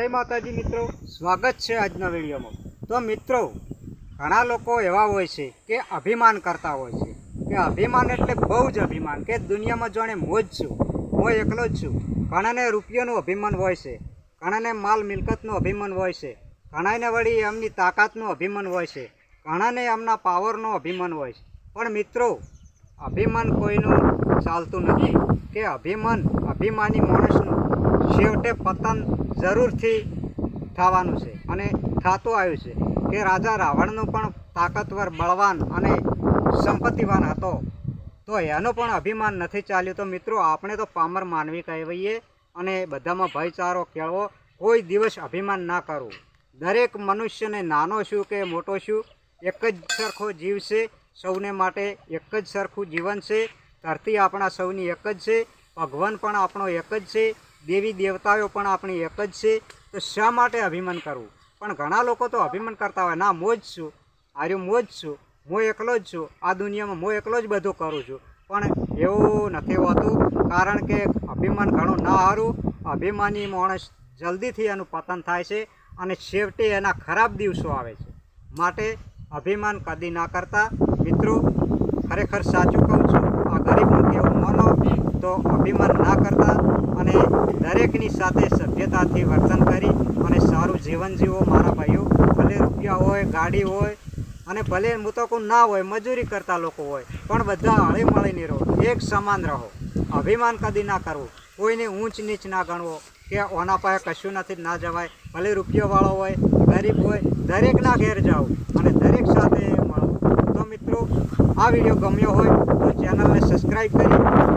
जय माताजी मित्रों, स्वागत है आजना वीडियो में। तो मित्रों, घणा लोग एवा होय छे के अभिमान करता होय छे के अभिमान एटले बहु ज अभिमान के दुनिया में जाने मोज छूँ, हूँ एकलो ज छूँ। घणाने रूपियानुं अभिमान होय छे, घणाने माल मिलकतनुं अभिमान होय छे, घणाने वળી एमनी ताकतनुं अभिमान होय छे, घणाने एमना पावरनो अभिमान होय छे। पण मित्रों, अभिमान कोईनुं चालतुं नथी के अभिमानी माणसनुं छेवटे पतन जरूरथी थवानुं छे अने थातुं आव्युं छे के राजा रावणनो पण ताकतवर बलवान अने संपत्तिवान हतो तो एनो पण अभिमान नथी चाल्युं। तो मित्रों, आपणे तो पामर मानवी कहेवाईए अने बधामां भाईचारो केळवो, कोई दिवस अभिमान ना करवुं। दरेक मनुष्यने नानो छुं के मोटो छुं, एक ज सरखो जीव छे, सौने माटे एक ज सरखुं जीवन छे। धरती आपणा सौनी एक ज छे, भगवान पण आपणो एक ज छे, देवी देवताओ पण आपणी एक ज छे। तो शा माटे अभिमान करवुं? पण घणा लोको तो अभिमान करता होय, ना मोज छुं, आर्यो मोज छुं, हूँ एकलो ज छुं, आ दुनियामां हूँ एकलो ज बधुं करूं छुं। पण एवुं नथी होतुं, कारण के अभिमान घणुं ना हारुं। अभिमानी माणस जल्दीथी एनुं पतन थाय छे अने छेवटे एना खराब दिवसो आवे छे। माटे अभिमान कदी ना करता। मित्रों, खरेखर साचुं कहूं छुं, आ गरीबनुं केवुं मानो तो अभिमान ना करता अने दरेकनी साथे सभ्यताथी वर्तन करी अने सारूं जीवन जीवो मारा भाईओ। भले रूपिया होय, गाड़ी होय अने भले हूँ तो कहूं ना होय, मजूरी करता लोको होय, पण बधा हळी मळीने रहो, एक समान रहो। अभिमान कदी ना करवुं, कोईने ऊंच नीच ना गणवो के ओना पासे कशुं नथी ना जवाय। भले रूपियोवाळो होय, गरीब होय, दरेकना घेर जाओ अने दरेक साथे मळो। तो मित्रों, आ विडियो गम्यो होय तो चेनल ने सब्सक्राइब करी